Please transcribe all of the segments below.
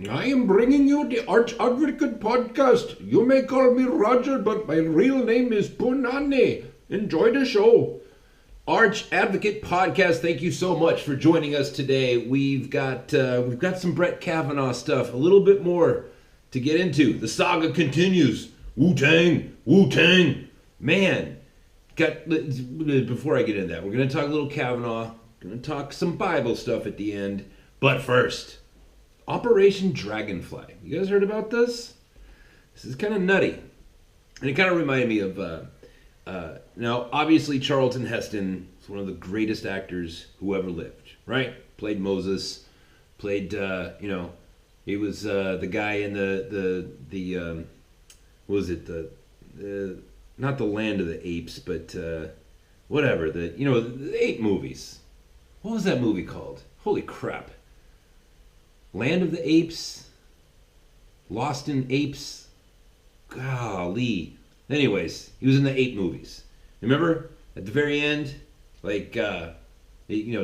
I am bringing you the Arch Advocate podcast. You may call me Roger, but my real name is Punani. Enjoy the show. Arch Advocate podcast. Thank you so much for joining us today. We've got some Brett Kavanaugh stuff, a little bit more to get into. The saga continues. Wu-Tang, Wu-Tang. Man, before I get into that, we're going to talk a little Kavanaugh. Going to talk some Bible stuff at the end. But first, Operation DragonFly. You guys heard about this? This is kind of nutty. And it kind of reminded me of, now, obviously, Charlton Heston is one of the greatest actors who ever lived, right? Played Moses, played, he was the guy in what was it, not the Land of the Apes, but whatever, the ape movies. What was that movie called? Holy crap. Land of the Apes, Lost in Apes, golly. Anyways, he was in the ape movies. Remember, at the very end, it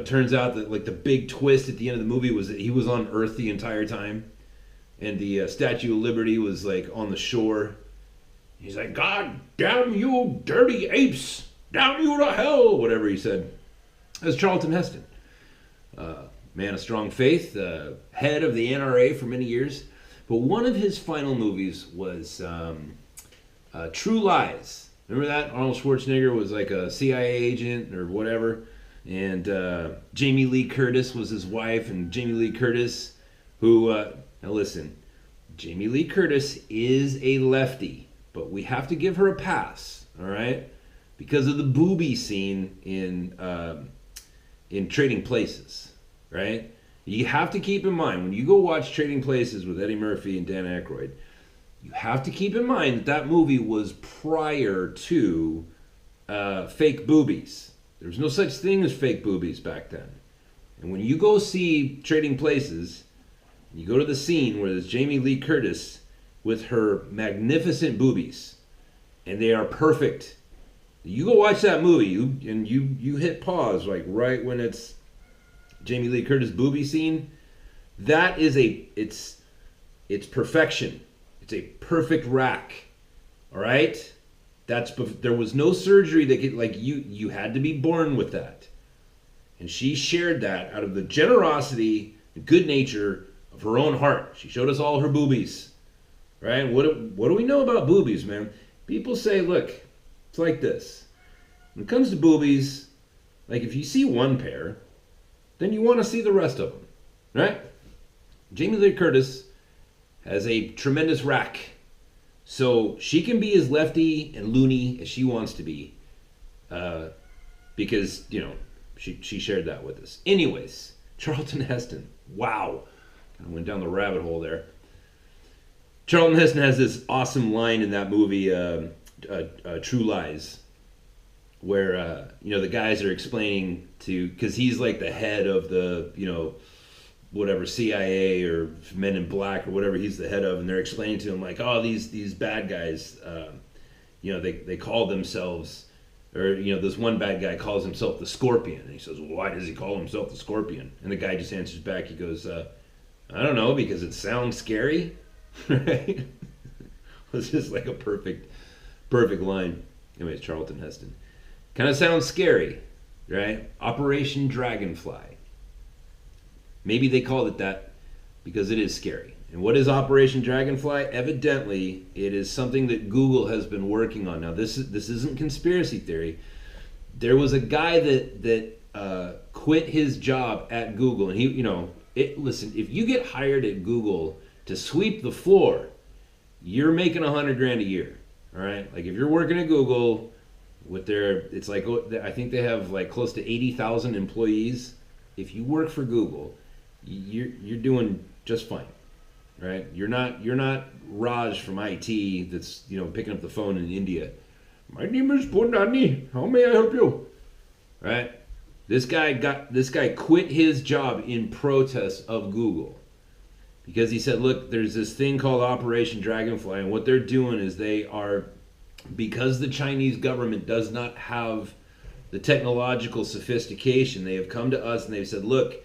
turns out that the big twist at the end of the movie was that he was on Earth the entire time, and the Statue of Liberty was on the shore. He's like, "God damn you, dirty apes! Damn you to hell!" Whatever he said. That was Charlton Heston. Man of strong faith, head of the NRA for many years. But one of his final movies was True Lies. Remember that? Arnold Schwarzenegger was like a CIA agent or whatever. And Jamie Lee Curtis was his wife. And Jamie Lee Curtis, who, now listen, Jamie Lee Curtis is a lefty. But we have to give her a pass, all right? Because of the booby scene in Trading Places. Right? You have to keep in mind, when you go watch Trading Places with Eddie Murphy and Dan Aykroyd, you have to keep in mind that movie was prior to fake boobies. There was no such thing as fake boobies back then. And when you go see Trading Places, you go to the scene where there's Jamie Lee Curtis with her magnificent boobies, and they are perfect. You go watch that movie, you hit pause right when it's Jamie Lee Curtis booby scene. That is it's perfection. It's a perfect rack. All right? There was no surgery that could, you had to be born with that. And she shared that out of the generosity and good nature of her own heart. She showed us all her boobies. Right? And what do we know about boobies, man? People say, look, it's like this. When it comes to boobies, if you see one pair, then you want to see the rest of them, right? Jamie Lee Curtis has a tremendous rack, so she can be as lefty and loony as she wants to be, because she shared that with us. Anyways, Charlton Heston, wow, kind of went down the rabbit hole there. Charlton Heston has this awesome line in that movie, True Lies, where the guys are explaining because he's like the head of the whatever CIA or Men in Black or whatever he's the head of, and they're explaining to him these bad guys, they call themselves, or this one bad guy calls himself the Scorpion, and he says, well, why does he call himself the Scorpion? And the guy just answers back, he goes, I don't know, because it sounds scary. Right? It's just like a perfect line. Anyways, Charlton Heston. Kind of sounds scary, right? Operation Dragonfly. Maybe they called it that because it is scary. And what is Operation Dragonfly? Evidently, it is something that Google has been working on. Now, this isn't conspiracy theory. There was a guy that quit his job at Google, and listen, if you get hired at Google to sweep the floor, you're making $100,000 a year. All right, if you're working at Google. I think they have close to 80,000 employees. If you work for Google, you're doing just fine, right? You're not Raj from IT that's picking up the phone in India. My name is Bonani. How may I help you? Right? This guy quit his job in protest of Google because he said, look, there's this thing called Operation Dragonfly, and what they're doing is they are, because the Chinese government does not have the technological sophistication, they have come to us and they've said, look,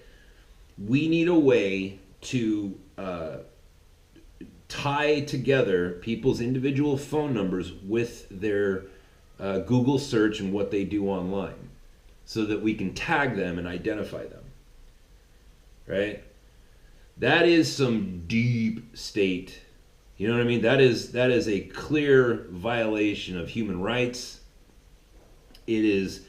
we need a way to tie together people's individual phone numbers with their Google search and what they do online, so that we can tag them and identify them. Right? That is some deep state. You know what I mean? That is a clear violation of human rights. It is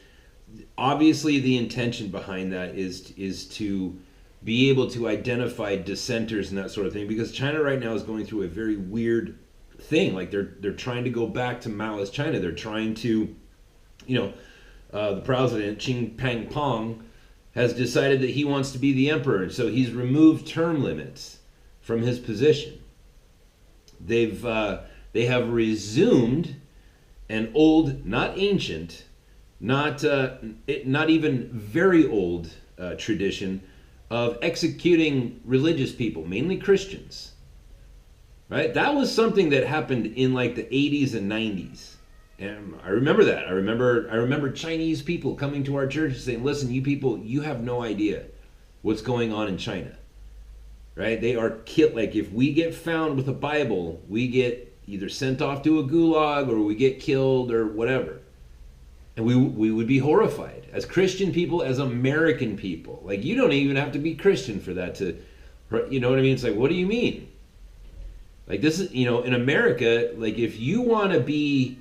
obviously the intention behind that is to be able to identify dissenters and that sort of thing, because China right now is going through a very weird thing. Like they're trying to go back to Maoist China. They're trying to, the president Xi Jinping has decided that he wants to be the emperor, and so he's removed term limits from his position. They have resumed an old, not ancient, not even very old tradition of executing religious people, mainly Christians. Right? That was something that happened in like the 80s and 90s. And I remember that. I remember Chinese people coming to our church and saying, "Listen, you people, you have no idea what's going on in China." Right? They are killed. Like if we get found with a Bible, we get either sent off to a gulag or we get killed or whatever. And we would be horrified as Christian people, as American people. Like, you don't even have to be Christian for that to, you know what I mean? It's like, what do you mean? Like, this is, in America, like if you want to be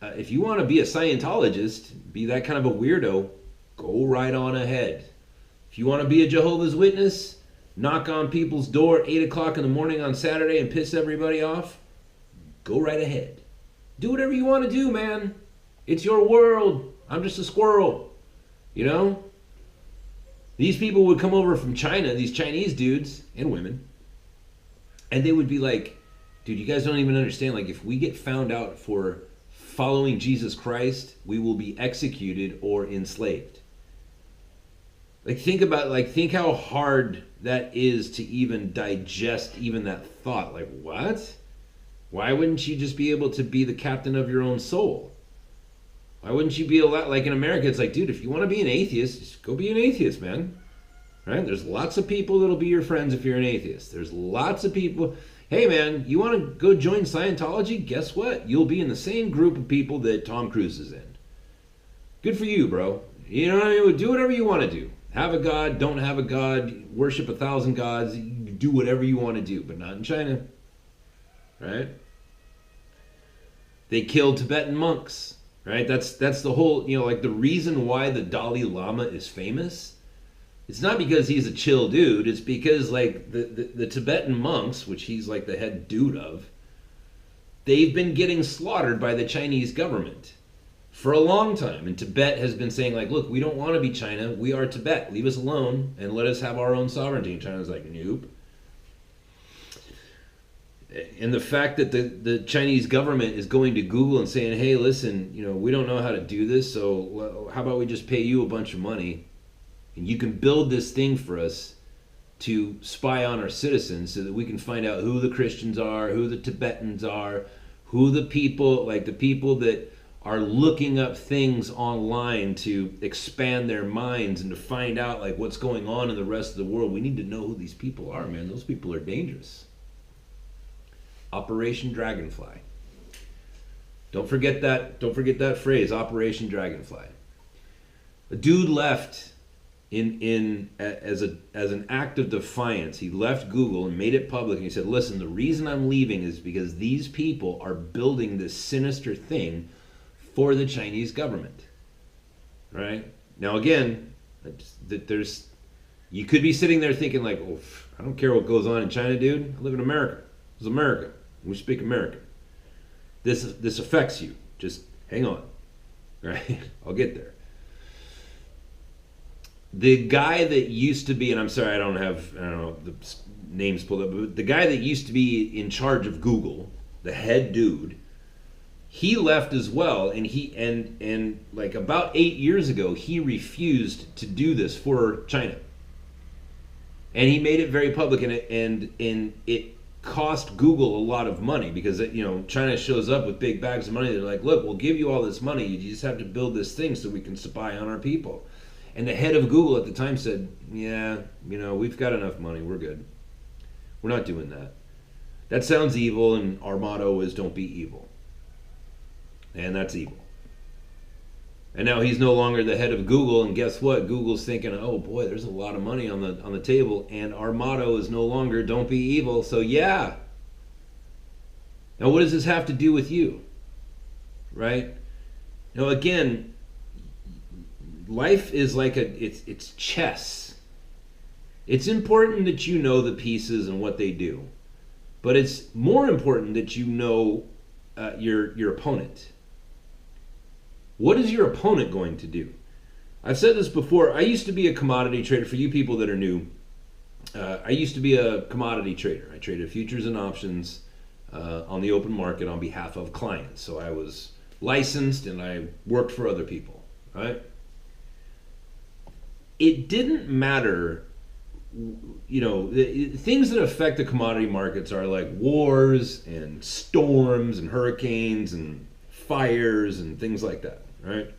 a Scientologist, be that kind of a weirdo, go right on ahead. If you want to be a Jehovah's Witness, knock on people's door at 8 o'clock in the morning on Saturday and piss everybody off, go right ahead. Do whatever you want to do, man. It's your world. I'm just a squirrel. These people would come over from China, these Chinese dudes and women, and they would be like, dude, you guys don't even understand. Like, if we get found out for following Jesus Christ, we will be executed or enslaved. Like, think how hard that is to even digest even that thought. Like, what? Why wouldn't you just be able to be the captain of your own soul? Why wouldn't you be allowed? Like in America, it's like, dude, if you want to be an atheist, just go be an atheist, man. Right? There's lots of people that'll be your friends if you're an atheist. There's lots of people. Hey, man, you want to go join Scientology? Guess what? You'll be in the same group of people that Tom Cruise is in. Good for you, bro. You know what I mean? Do whatever you want to do. Have a god, don't have a god, worship 1,000 gods. Do whatever you want to do, but not in China. Right? They killed Tibetan monks. Right? That's the whole, like the reason why the Dalai Lama is famous. It's not because he's a chill dude. It's because like the Tibetan monks, which he's like the head dude of, they've been getting slaughtered by the Chinese government for a long time. And Tibet has been saying like, look, we don't want to be China. We are Tibet. Leave us alone and let us have our own sovereignty. And China's like, nope. And the fact that the Chinese government is going to Google and saying, hey, listen, we don't know how to do this, so how about we just pay you a bunch of money and you can build this thing for us to spy on our citizens so that we can find out who the Christians are, who the Tibetans are, who the people that are looking up things online to expand their minds and to find out like what's going on in the rest of the world. We need to know who these people are, man. Those people are dangerous. Operation DragonFly. Don't forget that phrase, Operation DragonFly. A dude left as an act of defiance. He left Google and made it public, and he said, listen, the reason I'm leaving is because these people are building this sinister thing for the Chinese government. Right? Now again, you could be sitting there thinking like, oh, I don't care what goes on in China, dude. I live in America. This is America. We speak American. This affects you. Just hang on. Right? I'll get there. The guy that used to be, and I'm sorry I don't know the names pulled up, but the guy that used to be in charge of Google, the head dude, he left as well, and like about 8 years ago, he refused to do this for China. And he made it very public, and it cost Google a lot of money because China shows up with big bags of money. They're like, look, we'll give you all this money. You just have to build this thing so we can spy on our people. And the head of Google at the time said, yeah, we've got enough money. We're good. We're not doing that. That sounds evil, and our motto is don't be evil. And that's evil. And now he's no longer the head of Google, and guess what? Google's thinking, oh boy, there's a lot of money on the table, and our motto is no longer don't be evil. So yeah. Now what does this have to do with you? Right? Now again, life is like it's chess. It's important that you know the pieces and what they do, but it's more important that you know your opponent. What is your opponent going to do? I've said this before. I used to be a commodity trader. For you people that are new, I used to be a commodity trader. I traded futures and options on the open market on behalf of clients. So I was licensed and I worked for other people, right? It didn't matter, things that affect the commodity markets are like wars and storms and hurricanes and fires and things like that, right?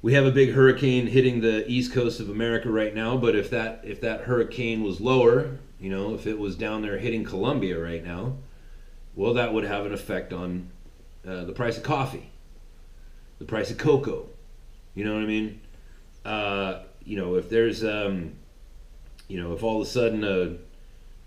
We have a big hurricane hitting the east coast of America right now, but if that hurricane was lower, if it was down there hitting Colombia right now, well, that would have an effect on the price of coffee, the price of cocoa. You know what I mean? If there's, if all of a sudden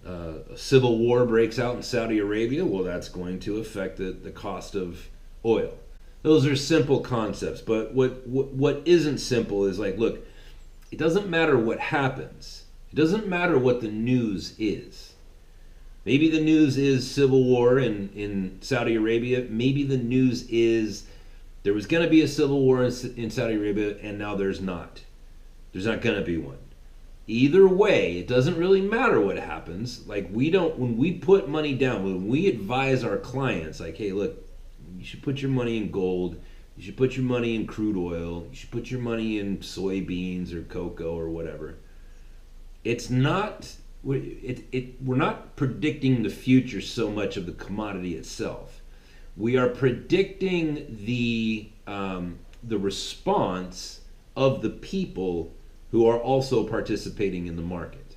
a civil war breaks out in Saudi Arabia, well, that's going to affect the cost of oil. Those are simple concepts, but what isn't simple is like, look, it doesn't matter what happens. It doesn't matter what the news is. Maybe the news is civil war in Saudi Arabia. Maybe the news is there was going to be a civil war in Saudi Arabia, and now there's not. There's not going to be one. Either way, it doesn't really matter what happens. Like when we put money down, when we advise our clients, like, hey, look, you should put your money in gold, you should put your money in crude oil, you should put your money in soybeans or cocoa or whatever. It's not, we're not predicting the future so much of the commodity itself. We are predicting the response of the people who are also participating in the market.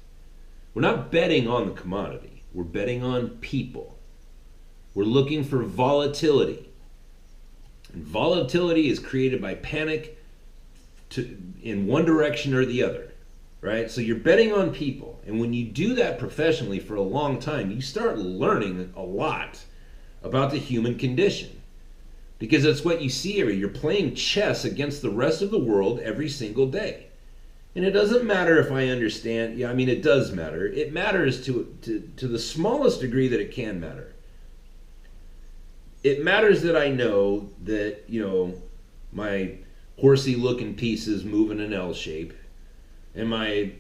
We're not betting on the commodity. We're betting on people. We're looking for volatility. And volatility is created by panic in one direction or the other, right? So you're betting on people. And when you do that professionally for a long time, you start learning a lot about the human condition. Because that's what you see you're playing chess against the rest of the world every single day. And it doesn't matter if I understand. Yeah, I mean, it does matter. It matters to the smallest degree that it can matter. It matters that I know that, my horsey looking pieces move in an L shape, and my,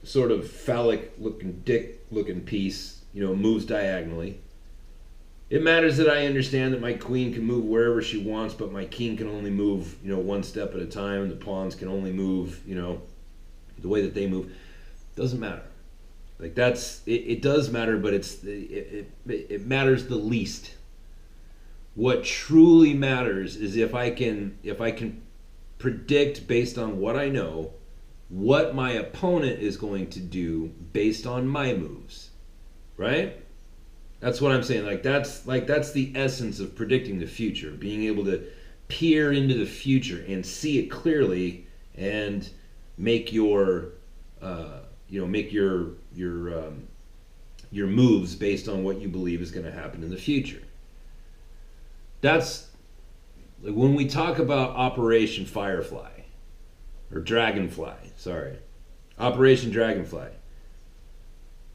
sort of phallic looking dick looking piece, moves diagonally. It matters that I understand that my queen can move wherever she wants, but my king can only move, one step at a time, and the pawns can only move, the way that they move. Doesn't matter. Like it does matter, but it matters the least. What truly matters is if I can predict based on what I know, what my opponent is going to do based on my moves, right? That's what I'm saying. That's the essence of predicting the future, being able to peer into the future and see it clearly and make your moves based on what you believe is going to happen in the future. That's like when we talk about Operation Firefly or Dragonfly, Operation Dragonfly.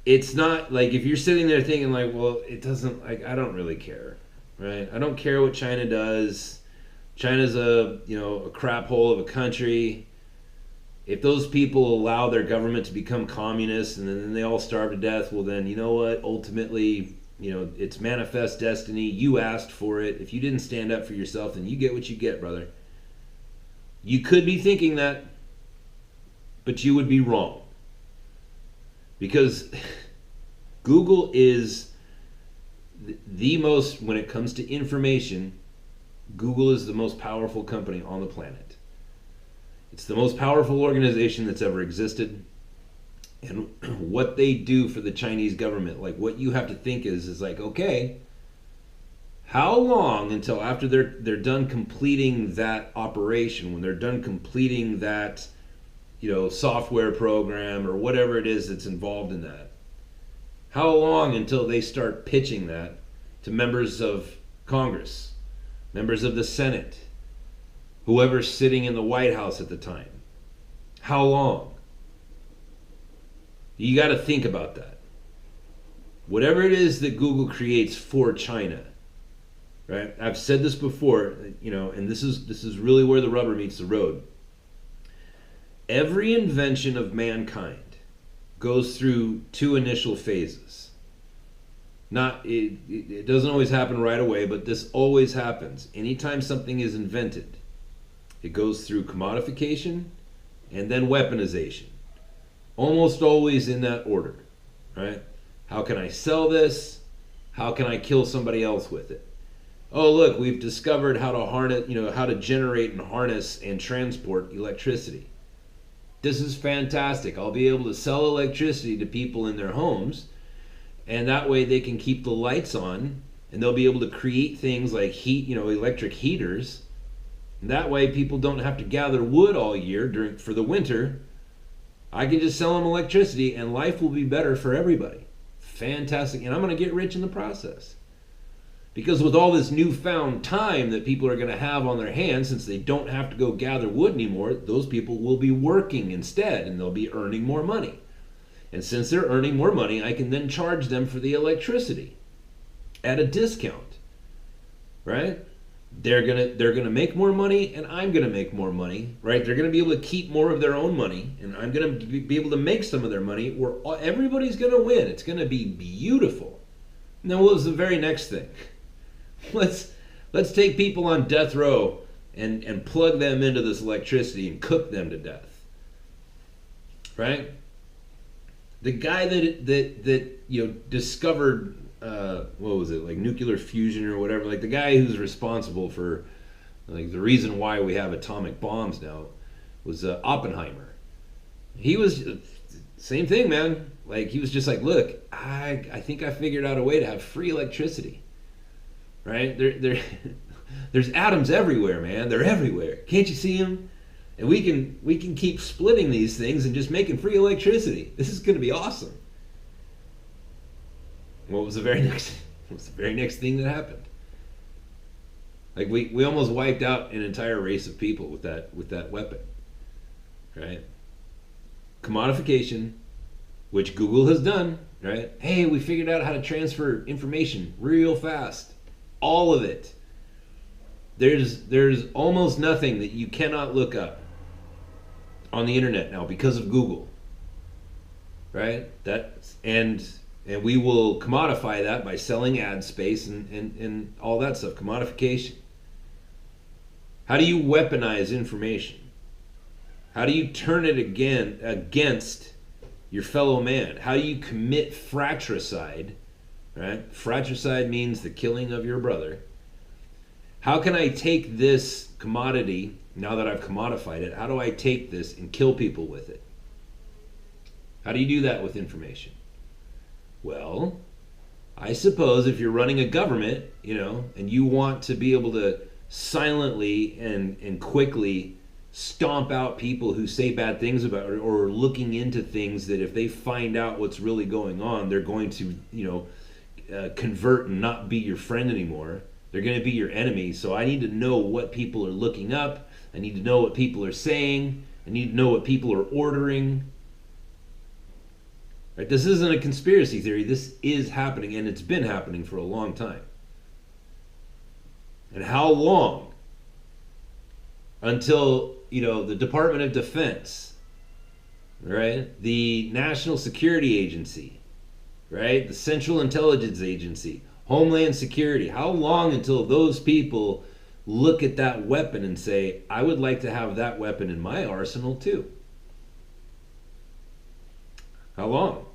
It's not like if you're sitting there thinking like, well, it doesn't, like, I don't really care, right? I don't care what China does. China's a crap hole of a country. If those people allow their government to become communist and then they all starve to death, well then, you know what? Ultimately, it's manifest destiny. You asked for it. If you didn't stand up for yourself, then you get what you get, brother. You could be thinking that, but you would be wrong. Because Google is the most, when it comes to information, Google is the most powerful company on the planet. It's the most powerful organization that's ever existed. And what they do for the Chinese government, like what you have to think is like, okay, how long until after they're done completing that operation, when they're done completing that, software program or whatever it is that's involved in that, how long until they start pitching that to members of Congress, members of the Senate, whoever's sitting in the White House at the time? How long? You got to think about that. Whatever it is that Google creates for China, right? I've said this before, and this is really where the rubber meets the road. Every invention of mankind goes through two initial phases. It doesn't always happen right away, but this always happens. Anytime something is invented, it goes through commodification and then weaponization. Almost always in that order, right? How can I sell this? How can I kill somebody else with it? Oh, look, we've discovered how to harness, how to generate and harness and transport electricity. This is fantastic. I'll be able to sell electricity to people in their homes, and that way they can keep the lights on, and they'll be able to create things like heat, electric heaters. And that way people don't have to gather wood all year for the winter. I can just sell them electricity, and life will be better for everybody. Fantastic. And I'm going to get rich in the process. Because with all this newfound time that people are going to have on their hands, since they don't have to go gather wood anymore, those people will be working instead, and they'll be earning more money. And since they're earning more money, I can then charge them for the electricity at a discount, right? They're gonna make more money, and I'm gonna make more money, right? They're gonna be able to keep more of their own money, and I'm gonna be able to make some of their money. Where everybody's gonna win. It's gonna be beautiful. Now, what was the very next thing? Let's take people on death row and plug them into this electricity and cook them to death, right? The guy that discovered what was it, like nuclear fusion or whatever, like the guy who's responsible for like the reason why we have atomic bombs now was Oppenheimer. He was same thing, man. Like he was just like, look, I think I figured out a way to have free electricity. Right? There's atoms everywhere, man. They're everywhere. Can't you see them? And we can keep splitting these things and just making free electricity. This is going to be awesome. What was the very next thing that happened? Like we almost wiped out an entire race of people with that weapon. Right? Commodification, which Google has done, right? Hey, we figured out how to transfer information real fast. All of it. There's almost nothing that you cannot look up on the internet now because of Google. Right? And we will commodify that by selling ad space and all that stuff. Commodification. How do you weaponize information? How do you turn it against your fellow man? How do you commit fratricide? Right? Fratricide means the killing of your brother. How can I take this commodity, now that I've commodified it, how do I take this and kill people with it? How do you do that with information? Well, I suppose if you're running a government, and you want to be able to silently and quickly stomp out people who say bad things about it, or looking into things that if they find out what's really going on, they're going to, convert and not be your friend anymore. They're going to be your enemy. So I need to know what people are looking up. I need to know what people are saying. I need to know what people are ordering. Right? This isn't a conspiracy theory. This is happening, and it's been happening for a long time. And how long? Until, the Department of Defense, right? The National Security Agency, right? The Central Intelligence Agency, Homeland Security. How long until those people look at that weapon and say, I would like to have that weapon in my arsenal too? How long?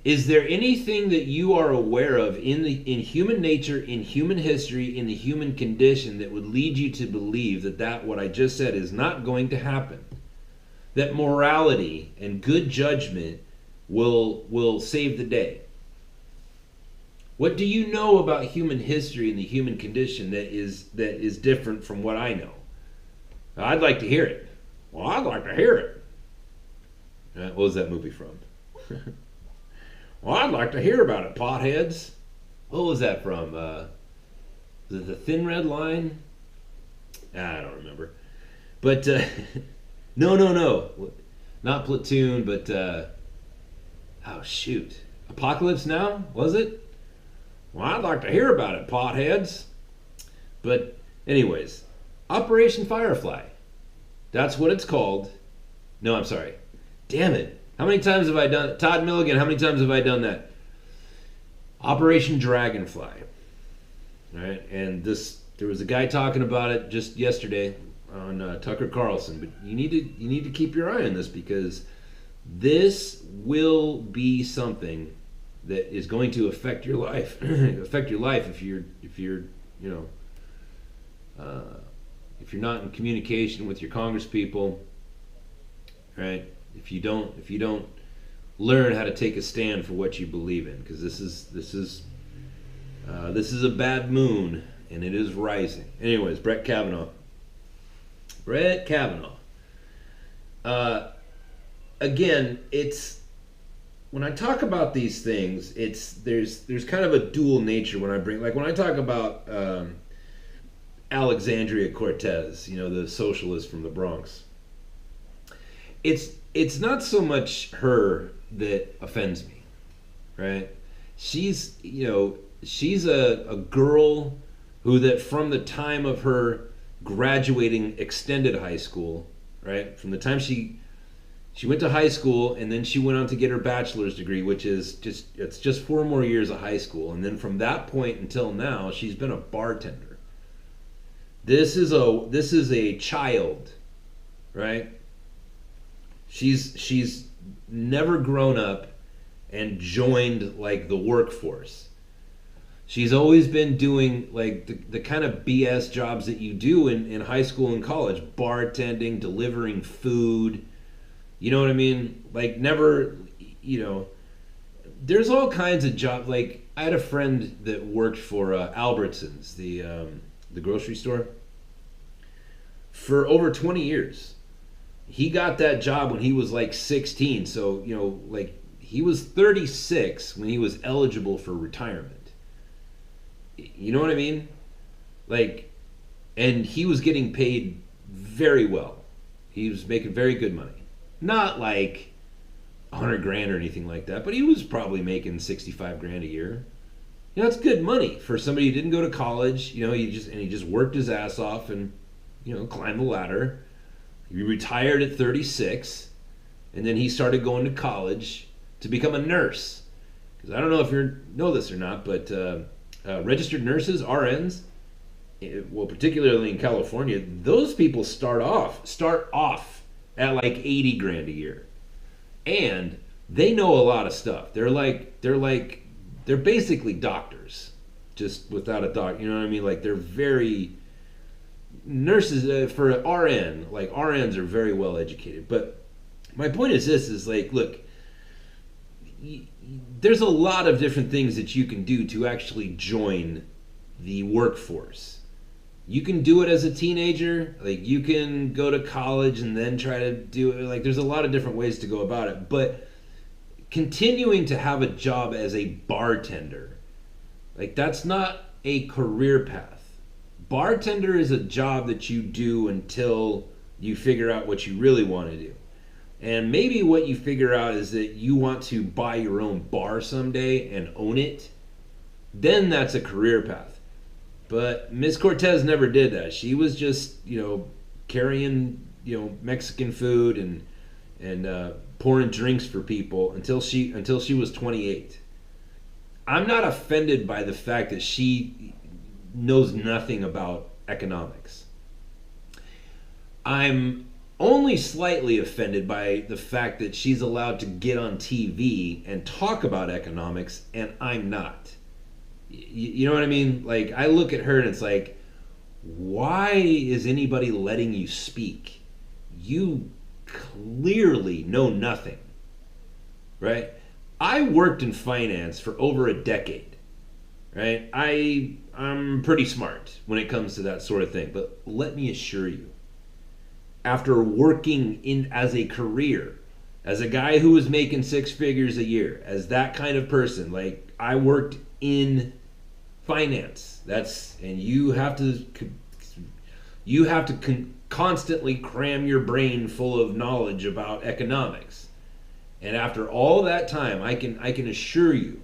Is there anything that you are aware of in human nature, in human history, in the human condition that would lead you to believe that what I just said is not going to happen? that morality and good judgment will save the day? What do you know about human history and the human condition that is different from what I know? I'd like to hear it. Well, I'd like to hear it. What was that movie from? Well, I'd like to hear about it, potheads. What was that from? Was it The Thin Red Line? I don't remember. But, no. Not Platoon, but, oh, shoot. Apocalypse Now? Was it? Well, I'd like to hear about it, potheads. But, anyways, Operation Firefly. That's what it's called. No, I'm sorry. Damn it. How many times have I done it? Todd Milligan, how many times have I done that? Operation DragonFly. Right? And there was a guy talking about it just yesterday on Tucker Carlson. But you need to keep your eye on this, because this will be something that is going to affect your life. Affect your life if you're not in communication with your congresspeople, right? If you don't learn how to take a stand for what you believe in, because this is a bad moon and it is rising. Anyways, Brett Kavanaugh. Again, it's when I talk about these things, there's kind of a dual nature when I talk about Alexandria Cortez, the socialist from the Bronx. It's not so much her that offends me, right? She's a girl who, that from the time of her graduating extended high school, right? From the time she went to high school, and then she went on to get her bachelor's degree, which is just 4 more years of high school. And then from that point until now, she's been a bartender. This is a child, right? She's never grown up and joined like the workforce. She's always been doing like the kind of BS jobs that you do in high school and college, bartending, delivering food. You know what I mean? Like never, there's all kinds of jobs. Like I had a friend that worked for Albertsons, the grocery store, for over 20 years. He got that job when he was like 16. So, he was 36 when he was eligible for retirement. You know what I mean? Like, and he was getting paid very well. He was making very good money. Not like 100 grand or anything like that, but he was probably making 65 grand a year. That's good money for somebody who didn't go to college. He just worked his ass off and, climbed the ladder. He retired at 36, and then he started going to college to become a nurse. Because I don't know if you know this or not, but registered nurses, RNs, particularly in California, those people start off at like 80 grand a year, and they know a lot of stuff. They're basically doctors, just without a doc. You know what I mean? Like they're very nurses for an RN. Like RNs are very well educated. But my point is this: is like, look, there's a lot of different things that you can do to actually join the workforce. You can do it as a teenager. Like you can go to college and then try to do it. Like there's a lot of different ways to go about it. But continuing to have a job as a bartender, like that's not a career path. Bartender is a job that you do until you figure out what you really want to do. And maybe what you figure out is that you want to buy your own bar someday and own it. Then that's a career path. But Ms. Cortez never did that. She was just, carrying, Mexican food and pouring drinks for people until she was 28. I'm not offended by the fact that she knows nothing about economics. I'm only slightly offended by the fact that she's allowed to get on TV and talk about economics and I'm not. You know what I mean? Like, I look at her and it's like, why is anybody letting you speak? You clearly know nothing, right? I worked in finance for over a decade, right? I'm pretty smart when it comes to that sort of thing, but let me assure you, after working in as a career, as a guy who was making six figures a year, as that kind of person, like I worked in finance. And you have to constantly cram your brain full of knowledge about economics. And after all that time, I can assure you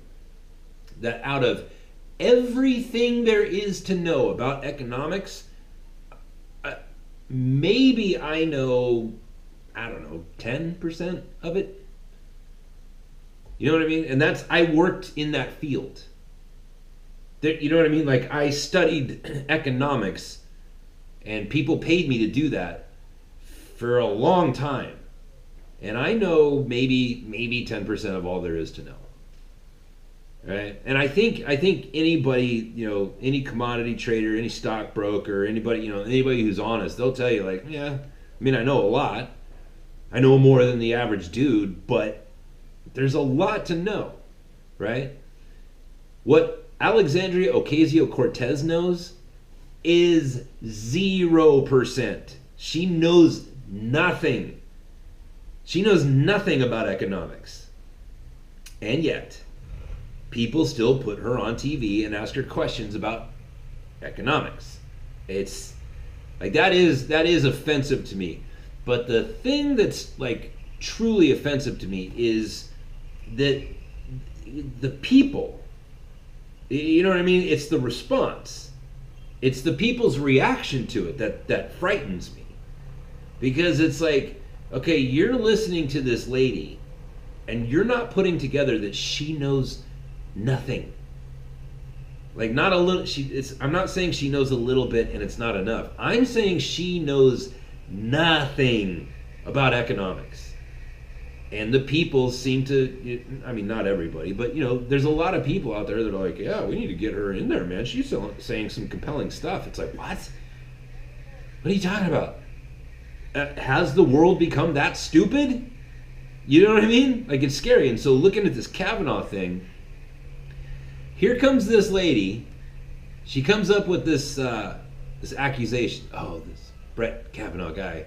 that out of everything there is to know about economics, maybe I know, 10% of it. You know what I mean? And I worked in that field. You know what I mean? Like, I studied economics, and people paid me to do that for a long time. And I know maybe 10% of all there is to know. Right? And I think anybody, any commodity trader, any stockbroker, anybody who's honest, they'll tell you, like, yeah, I know a lot. I know more than the average dude, but there's a lot to know, right? What Alexandria Ocasio-Cortez knows is 0%. She knows nothing. She knows nothing about economics. And yet, people still put her on TV and ask her questions about economics. It's like that is offensive to me. But the thing that's like truly offensive to me is that the people, you know what I mean? It's the response. It's the people's reaction to it that frightens me. Because it's like, okay, you're listening to this lady and you're not putting together that she knows nothing. Like, not a little, I'm not saying she knows a little bit and it's not enough. I'm saying she knows nothing about economics. And the people seem to, not everybody, but there's a lot of people out there that are like, yeah, we need to get her in there, man. She's saying some compelling stuff. It's like, what? What are you talking about? Has the world become that stupid? You know what I mean? Like, it's scary. And so looking at this Kavanaugh thing, here comes this lady. She comes up with this accusation. Oh, this Brett Kavanaugh guy,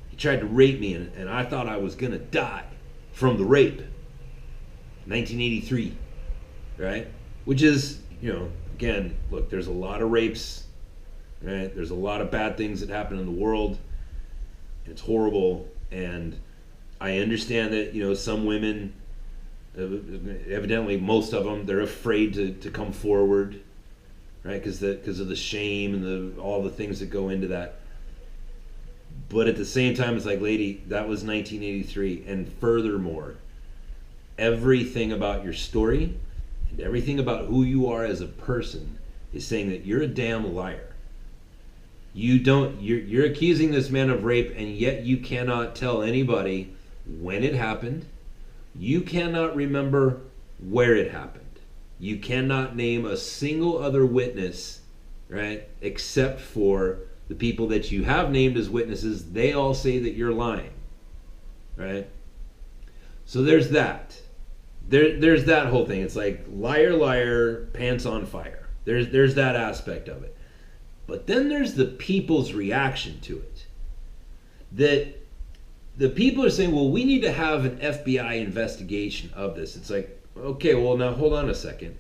he tried to rape me, and I thought I was going to die from the rape. 1983, right? Which is, again, look, there's a lot of rapes, right? There's a lot of bad things that happen in the world. It's horrible, and I understand that, some women, evidently most of them, they're afraid to come forward, right? Because of the shame and all the things that go into that. But at the same time, it's like, lady, that was 1983. And furthermore, everything about your story and everything about who you are as a person is saying that you're a damn liar. You're accusing this man of rape, and yet you cannot tell anybody when it happened. You cannot remember where it happened. You cannot name a single other witness, right, except for the people that you have named as witnesses. They all say that you're lying, right? So there's that. There's that whole thing. It's like liar, liar, pants on fire. There's that aspect of it. But then there's the people's reaction to it. That the people are saying, well, we need to have an FBI investigation of this. It's like, okay, well, now hold on a second.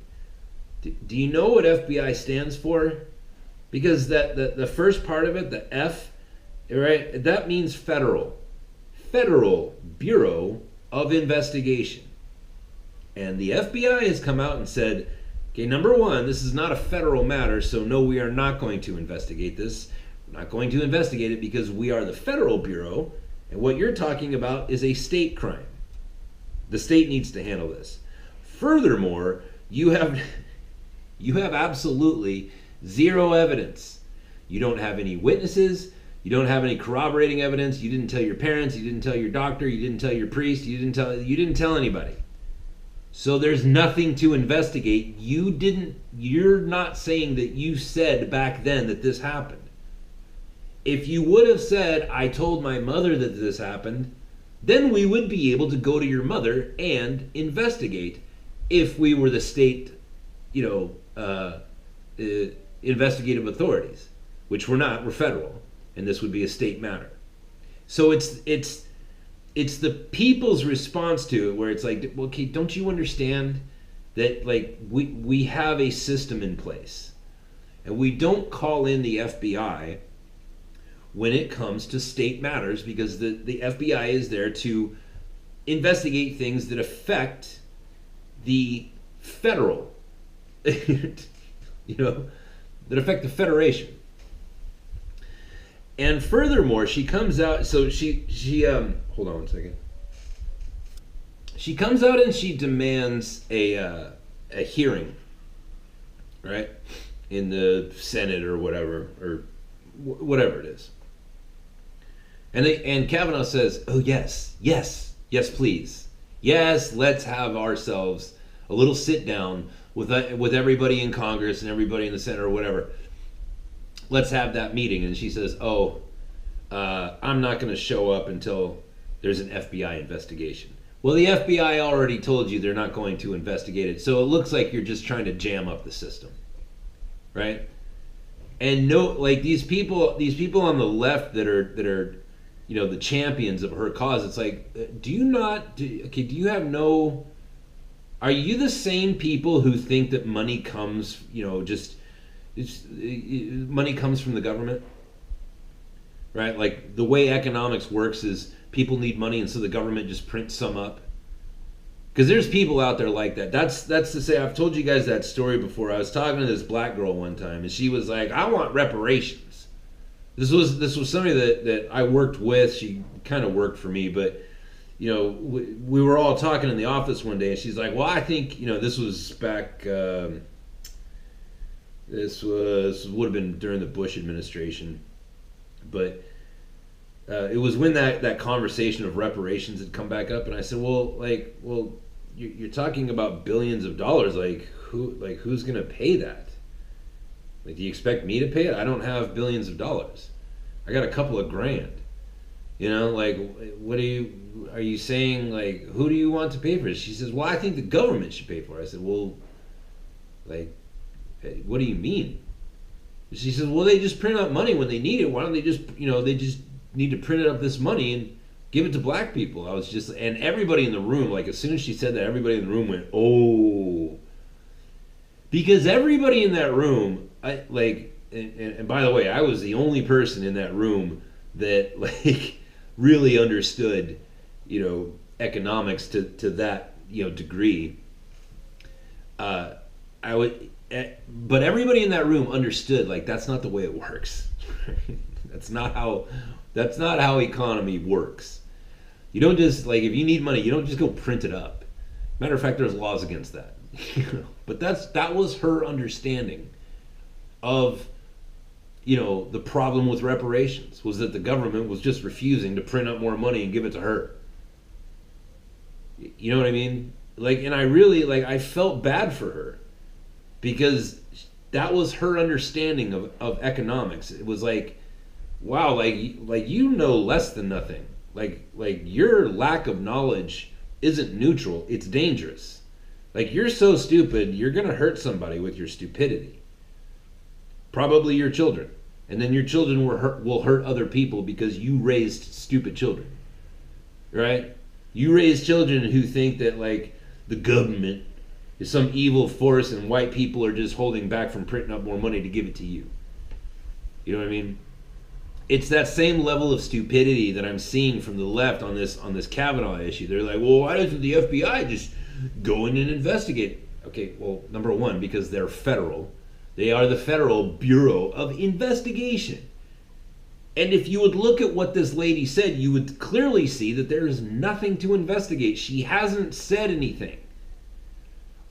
Do you know what FBI stands for? Because the first part of it, the F, right, that means federal. Federal Bureau of Investigation. And the FBI has come out and said, okay, number one, this is not a federal matter, so no, we are not going to investigate this. We're not going to investigate it because we are the Federal Bureau, and what you're talking about is a state crime. The state needs to handle this. Furthermore, you have absolutely zero evidence. You don't have any witnesses. You don't have any corroborating evidence. You didn't tell your parents. You didn't tell your doctor. You didn't tell your priest. You didn't tell anybody. So there's nothing to investigate. You're not saying that you said back then that this happened. if you would have said, I told my mother that this happened, then we would be able to go to your mother and investigate if we were the state, investigative authorities, which we're not. We're federal, and this would be a state matter. So it's the people's response to it, where it's like, well, okay, don't you understand that like we have a system in place, and we don't call in the FBI when it comes to state matters, because the FBI is there to investigate things that affect the federal, that affect the Federation. And furthermore, she comes out, so she hold on one second. She comes out and she demands a hearing, right, in the Senate or whatever it is. And Kavanaugh says, "Oh yes, please, yes, let's have ourselves a little sit down with everybody in Congress and everybody in the Senate or whatever. Let's have that meeting." And she says, I'm not going to show up until there's an FBI investigation. Well, the FBI already told you they're not going to investigate it, so it looks like you're just trying to jam up the system, right? And these people on the left that are the champions of her cause, it's like, are you the same people who think that money comes, money comes from the government? Right? Like, the way economics works is people need money, and so the government just prints some up. Because there's people out there like that. That's to say, I've told you guys that story before. I was talking to this black girl one time, and she was like, I want reparations. This was somebody that I worked with. She kind of worked for me, but we were all talking in the office one day, and she's like, well, I think, this was back, this would have been during the Bush administration, but it was when that conversation of reparations had come back up, and I said, well, you're talking about billions of dollars, who's going to pay that? Like, do you expect me to pay it? I don't have billions of dollars. I got a couple of grand. What are you saying, who do you want to pay for it? She says, well, I think the government should pay for it. I said, well, what do you mean? She says, well, they just print out money when they need it. Why don't they just, they just need to print up this money and give it to black people. And everybody in the room, as soon as she said that, everybody in the room went, oh. Because everybody in that room, and by the way, I was the only person in that room that, really understood, economics to that, degree. But everybody in that room understood, that's not the way it works. That's not how economy works. You don't just, if you need money, you don't just go print it up. Matter of fact, there's laws against that. But that was her understanding of, the problem with reparations, was that the government was just refusing to print up more money and give it to her. You know what I mean? And I really, I felt bad for her, because that was her understanding of economics. It was wow, you know less than nothing. Your lack of knowledge isn't neutral, it's dangerous. You're so stupid, you're going to hurt somebody with your stupidity. Probably your children. And then your children will hurt other people because you raised stupid children. Right? You raised children who think that, the government is some evil force and white people are just holding back from printing up more money to give it to you. You know what I mean? It's that same level of stupidity that I'm seeing from the left on this Kavanaugh issue. They're like, well, why doesn't the FBI just go in and investigate? Okay, well, number one, because they're federal. They are the Federal Bureau of Investigation. And if you would look at what this lady said, you would clearly see that there is nothing to investigate. She hasn't said anything.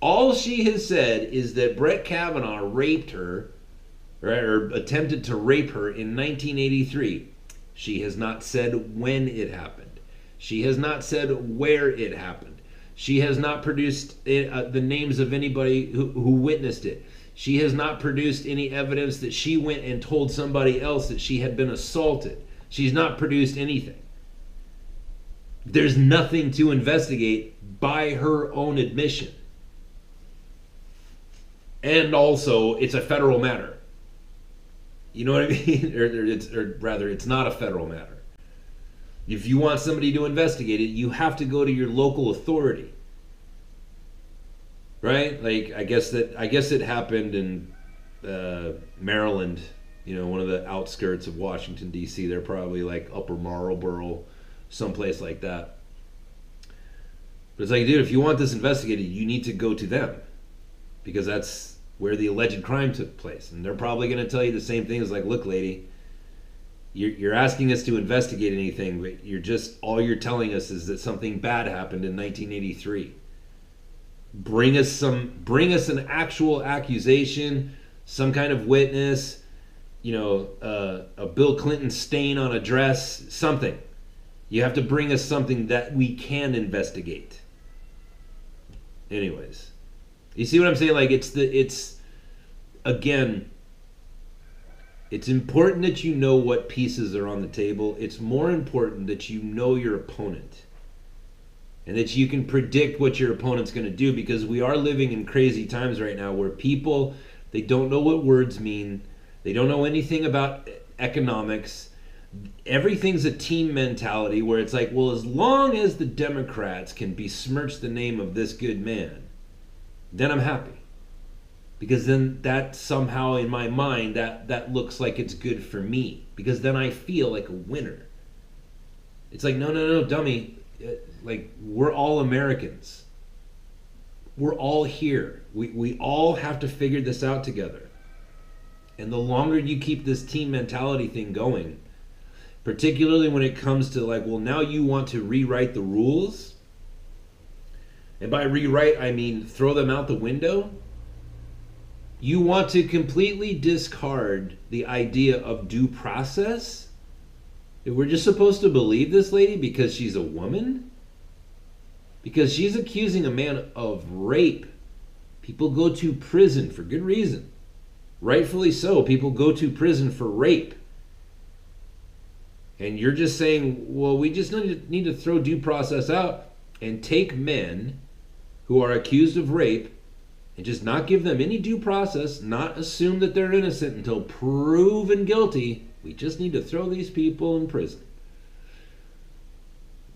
All she has said is that Brett Kavanaugh raped her, right, or attempted to rape her in 1983. She has not said when it happened. She has not said where it happened. She has not produced the names of anybody who witnessed it. She has not produced any evidence that she went and told somebody else that she had been assaulted. She's not produced anything. There's nothing to investigate by her own admission. And also, it's a federal matter. You know what I mean? or rather, it's not a federal matter. If you want somebody to investigate it, you have to go to your local authority. Right? Like, I guess it happened in Maryland, one of the outskirts of Washington, D.C. They're probably like Upper Marlboro, someplace like that. But it's like, dude, if you want this investigated, you need to go to them, because that's where the alleged crime took place. And they're probably going to tell you the same thing as like, look, lady, you're asking us to investigate anything, but all you're telling us is that something bad happened in 1983. Bring us an actual accusation, some kind of witness, a Bill Clinton stain on a dress, something. You have to bring us something that we can investigate. Anyways, you see what I'm saying? Like, it's important that you know what pieces are on the table. It's more important that you know your opponent, and that you can predict what your opponent's going to do, because we are living in crazy times right now where people, they don't know what words mean. They don't know anything about economics. Everything's a team mentality where it's like, well, as long as the Democrats can besmirch the name of this good man, then I'm happy. Because then that somehow in my mind, that looks like it's good for me. Because then I feel like a winner. It's like, no, dummy. Like, we're all Americans. We're all here. We all have to figure this out together. And the longer you keep this team mentality thing going, particularly when it comes to like, well, now you want to rewrite the rules. And by rewrite, I mean throw them out the window. You want to completely discard the idea of due process. We're just supposed to believe this lady because she's a woman? Because she's accusing a man of rape. People go to prison for good reason. Rightfully so. People go to prison for rape. And you're just saying, well, we just need to throw due process out and take men who are accused of rape and just not give them any due process, not assume that they're innocent until proven guilty. We just need to throw these people in prison.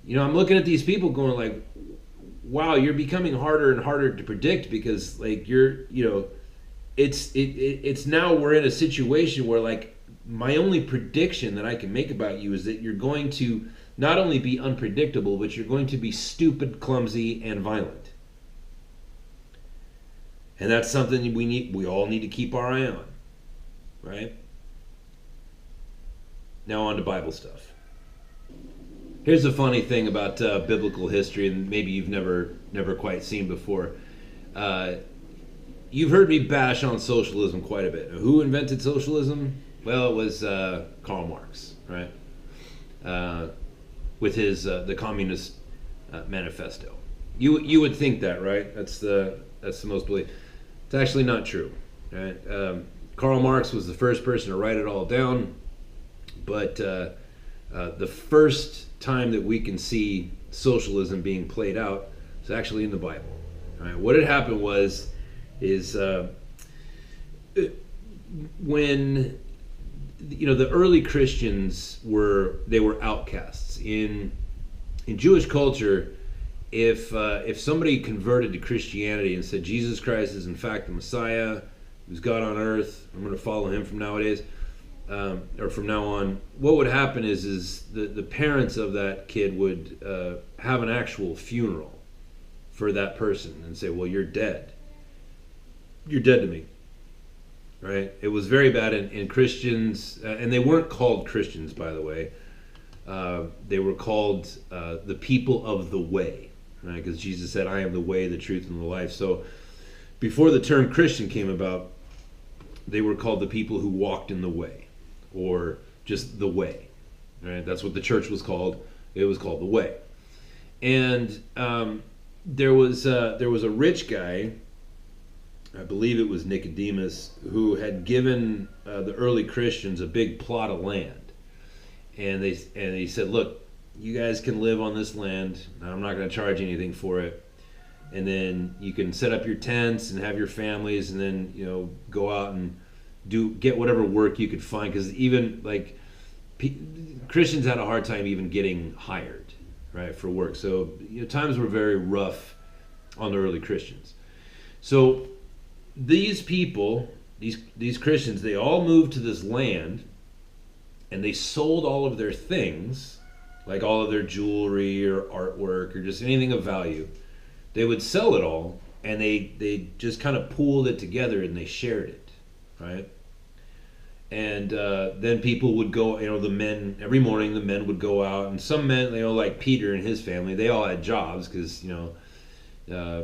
I'm looking at these people going like, wow, you're becoming harder and harder to predict, because like it's now we're in a situation where like my only prediction that I can make about you is that you're going to not only be unpredictable, but you're going to be stupid, clumsy, and violent. And that's something we all need to keep our eye on, right? Now on to Bible stuff. Here's the funny thing about biblical history, and maybe you've never quite seen before. You've heard me bash on socialism quite a bit. Now, who invented socialism? Well, it was Karl Marx, right? With his the Communist Manifesto. You would think that, right? That's the most believed. It's actually not true, right? Karl Marx was the first person to write it all down, but the first time that we can see socialism being played out is actually in the Bible. Right? What had happened is when the early Christians were outcasts in Jewish culture. If somebody converted to Christianity and said Jesus Christ is in fact the Messiah, who's God on earth, I'm going to follow him from nowadays. Or from now on, what would happen is the parents of that kid would have an actual funeral for that person and say, well, you're dead. You're dead to me. Right? It was very bad in Christians, and they weren't called Christians, by the way. They were called the people of the way, right? Because Jesus said, I am the way, the truth, and the life. So before the term Christian came about, they were called the people who walked in the way. Or just the way, right? That's what the church was called. It was called the way. And there was a rich guy I believe it was Nicodemus, who had given the early Christians a big plot of land, and he said, "Look, you guys can live on this land. I'm not going to charge anything for it, and then you can set up your tents and have your families, and then go out and get whatever work you could find, because even like Christians had a hard time even getting hired, right, for work. So times were very rough on the early Christians. So these people, these Christians, they all moved to this land, and they sold all of their things, like all of their jewelry or artwork or just anything of value. They would sell it all, and they just kind of pooled it together and they shared it, right? And then people would go, the men, every morning the men would go out, and some men, like Peter and his family, they all had jobs because,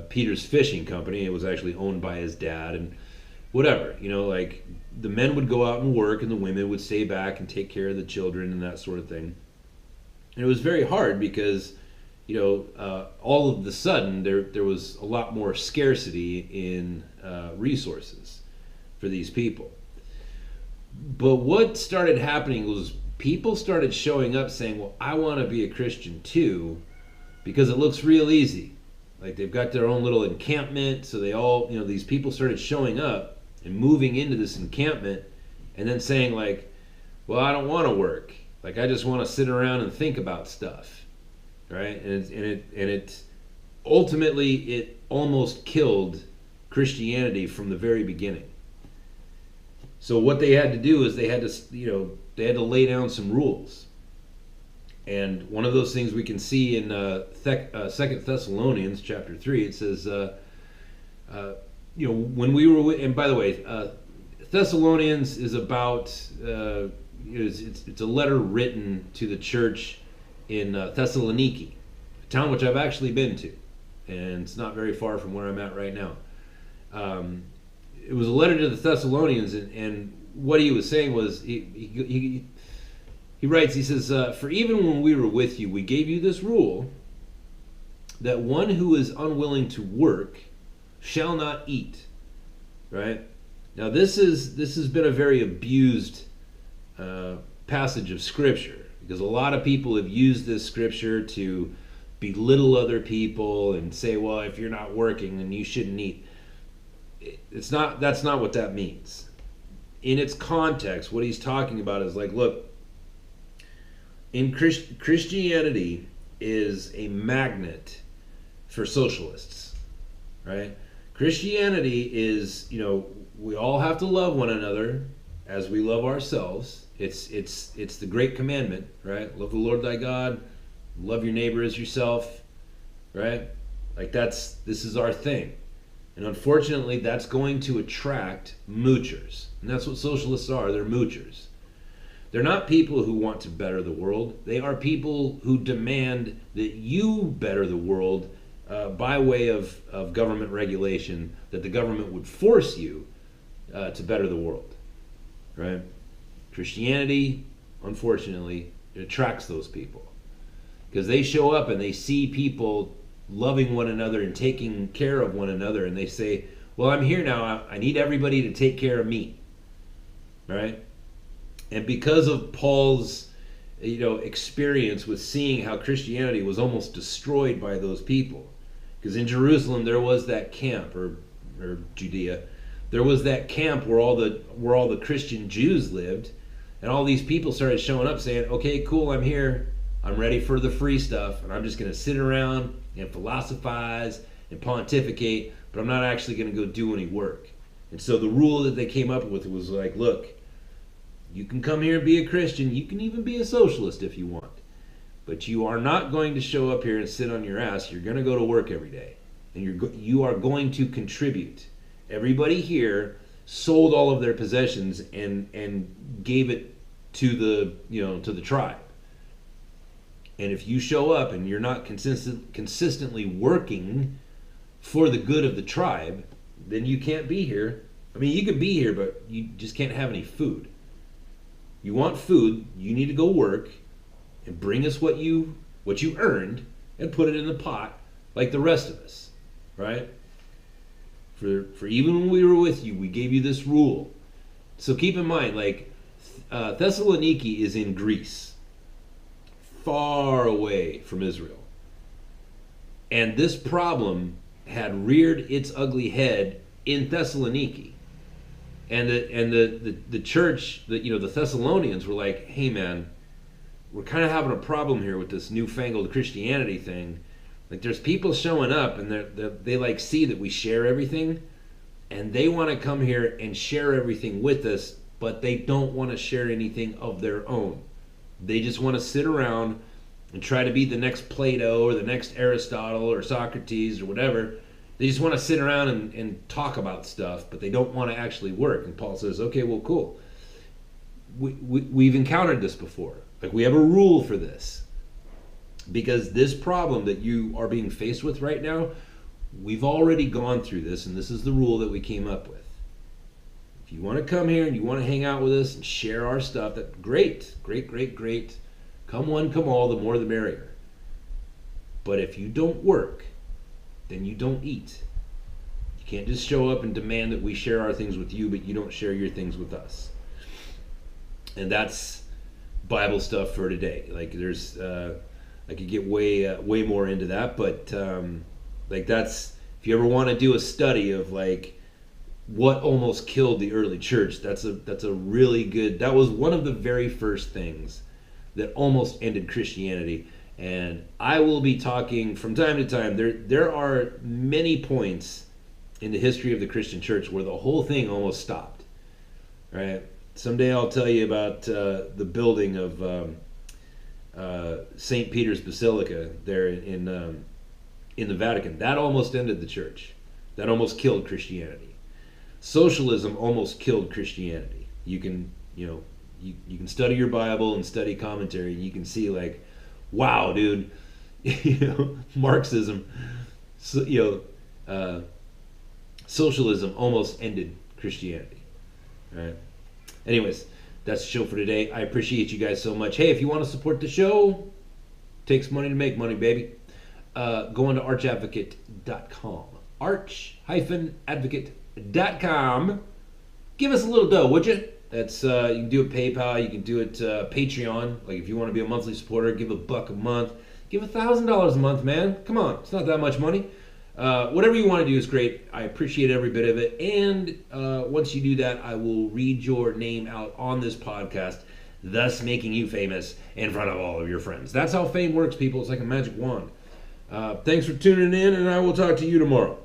Peter's fishing company, it was actually owned by his dad, and whatever, like the men would go out and work, and the women would stay back and take care of the children and that sort of thing. And it was very hard because, all of the sudden there was a lot more scarcity in resources for these people. But what started happening was people started showing up saying, well, I want to be a Christian too, because it looks real easy. Like they've got their own little encampment, so they all, these people started showing up and moving into this encampment and then saying like, well, I don't want to work. Like I just want to sit around and think about stuff, right? And it ultimately it almost killed Christianity from the very beginning. So what they had to do is they had to lay down some rules. And one of those things we can see in 2 Thessalonians Chapter 3, it says, when we were and by the way, Thessalonians is about, it's a letter written to the church in Thessaloniki, a town which I've actually been to, and it's not very far from where I'm at right now. It was a letter to the Thessalonians, and what he was saying was, he writes, he says, for even when we were with you, we gave you this rule, that one who is unwilling to work shall not eat. Right? Now this has been a very abused passage of Scripture, because a lot of people have used this Scripture to belittle other people and say, well, if you're not working, then you shouldn't eat. That's not what that means. In its context, what he's talking about is like, look, in Christianity is a magnet for socialists, right? Christianity is, we all have to love one another as we love ourselves. It's the great commandment, right? Love the Lord thy God, love your neighbor as yourself, right? Like this is our thing. And unfortunately, that's going to attract moochers. And that's what socialists are. They're moochers. They're not people who want to better the world. They are people who demand that you better the world by way of government regulation, that the government would force you to better the world. Right? Christianity, unfortunately, it attracts those people. Because they show up and they see people loving one another and taking care of one another, and they say, well, I'm here now, I need everybody to take care of me, right? And because of Paul's experience with seeing how Christianity was almost destroyed by those people, because in Jerusalem there was that camp, or Judea, there was that camp where all the Christian Jews lived, and all these people started showing up saying, okay, cool, I'm here, I'm ready for the free stuff, and I'm just going to sit around and philosophize and pontificate, but I'm not actually going to go do any work. And so the rule that they came up with was like, look, you can come here and be a Christian, you can even be a socialist if you want, but you are not going to show up here and sit on your ass. You're going to go to work every day, and you are going to contribute. Everybody here sold all of their possessions and gave it to the tribe. And if you show up and you're not consistently working for the good of the tribe, then you can't be here. I mean, you can be here, but you just can't have any food. You want food, you need to go work and bring us what you earned and put it in the pot like the rest of us, right? For even when we were with you, we gave you this rule. So keep in mind, like, Thessaloniki is in Greece, far away from Israel. And this problem had reared its ugly head in Thessaloniki. And the church, the Thessalonians were like, hey man, we're kind of having a problem here with this newfangled Christianity thing. Like, there's people showing up and they like see that we share everything, and they want to come here and share everything with us, but they don't want to share anything of their own. They just want to sit around and try to be the next Plato or the next Aristotle or Socrates or whatever. They just want to sit around and talk about stuff, but they don't want to actually work. And Paul says, okay, well, cool. We've encountered this before. Like, we have a rule for this. Because this problem that you are being faced with right now, we've already gone through this, and this is the rule that we came up with. If you want to come here and you want to hang out with us and share our stuff, that's great. Come one, come all, the more the merrier. But if you don't work, then you don't eat. You can't just show up and demand that we share our things with you, but you don't share your things with us. And that's Bible stuff for today. Like, there's, I could get way more into that, but like, that's, if you ever want to do a study of like what almost killed the early church, that's a really good. That was one of the very first things that almost ended Christianity. And I will be talking from time to time. There are many points in the history of the Christian church where the whole thing almost stopped. Right? Someday I'll tell you about the building of St. Peter's Basilica there in the Vatican. That almost ended the church. That almost killed Christianity. Socialism almost killed Christianity. You can study your Bible and study commentary, and you can see, like, wow, dude, Marxism, socialism almost ended Christianity. All right. Anyways, that's the show for today. I appreciate you guys so much. Hey, if you want to support the show, takes money to make money, baby. Go on to archadvocate.com. arch-advocate.com. Give us a little dough, would you? That's you can do it PayPal, you can do it Patreon. Like, if you want to be a monthly supporter, give $1 a month. Give $1,000 a month, man. Come on, it's not that much money. Whatever you want to do is great. I appreciate every bit of it. And once you do that, I will read your name out on this podcast, thus making you famous in front of all of your friends. That's how fame works, people. It's like a magic wand. Thanks for tuning in, and I will talk to you tomorrow.